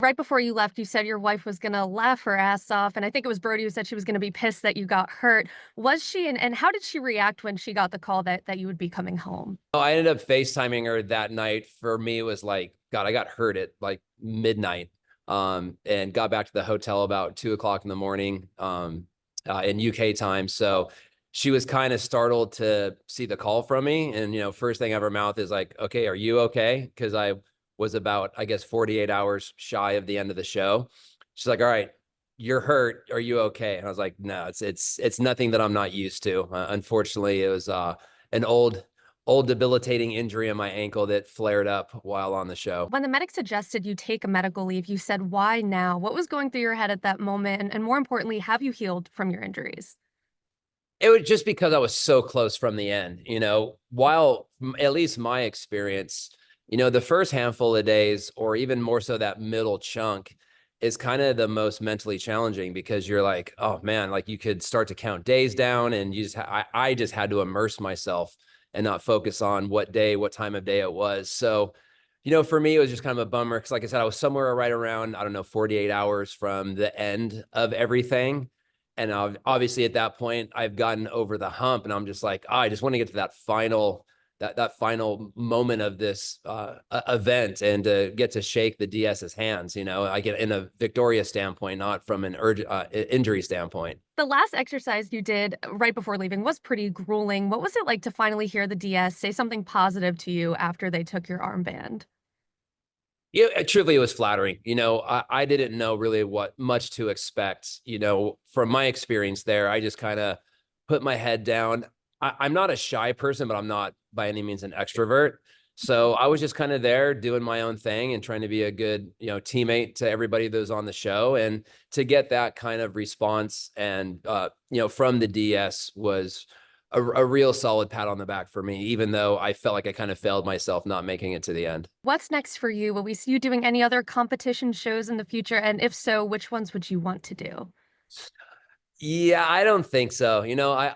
Right before you left, you said your wife was gonna laugh her ass off, and I think it was Brody who said she was gonna be pissed that you got hurt. Was she? And how did she react when she got the call that you would be coming home? Oh, I ended up FaceTiming her that night. For me, it was like, God, I got hurt at like midnight, and got back to the hotel about 2 o'clock in the morning, in UK time. So she was kind of startled to see the call from me. And, first thing out of her mouth is like, okay, are you okay? Because I was about, I guess, 48 hours shy of the end of the show. She's like, all right, you're hurt. Are you okay? And I was like, no, it's nothing that I'm not used to. Unfortunately, it was an old debilitating injury in my ankle that flared up while on the show. When the medic suggested you take a medical leave, you said, "Why now?" What was going through your head at that moment? And more importantly, have you healed from your injuries? It was just because I was so close from the end, while at least my experience, the first handful of days, or even more so that middle chunk, is kind of the most mentally challenging because you're like, oh man, like you could start to count days down, and I just had to immerse myself and not focus on what day, what time of day it was. So, for me, it was just kind of a bummer because, like I said, I was somewhere right around, I don't know, 48 hours from the end of everything. And obviously at that point, I've gotten over the hump, and I'm just like, I just want to get to that final moment of this event, and to get to shake the DS's hands. I get in a victorious standpoint, not from an injury standpoint. The last exercise you did right before leaving was pretty grueling. What was it like to finally hear the DS say something positive to you after they took your armband? Yeah, truly, it was flattering. I didn't know really what much to expect. From my experience there, I just kind of put my head down. I'm not a shy person, but I'm not by any means an extrovert. So I was just kind of there doing my own thing and trying to be a good, teammate to everybody that was on the show. And to get that kind of response and, from the DS was a real solid pat on the back for me, even though I felt like I kind of failed myself not making it to the end. What's next for you? Will we see you doing any other competition shows in the future? And if so, which ones would you want to do? Yeah, I don't think so. I'm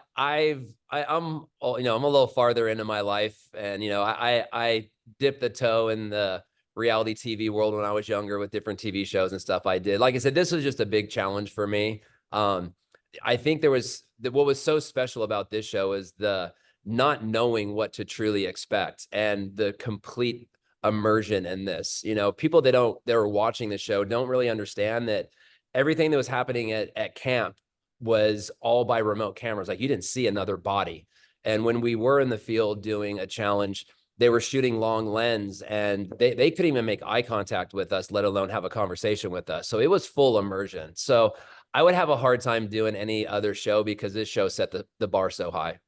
a little farther into my life, and I dipped the toe in the reality TV world when I was younger with different TV shows and stuff I did. Like I said, this was just a big challenge for me. I think what was so special about this show is the not knowing what to truly expect, and the complete immersion in this. People that are watching the show don't really understand that everything that was happening at camp was all by remote cameras. Like, you didn't see another body. And when we were in the field doing a challenge, they were shooting long lens, and they couldn't even make eye contact with us, let alone have a conversation with us. So it was full immersion. So I would have a hard time doing any other show because this show set the bar so high.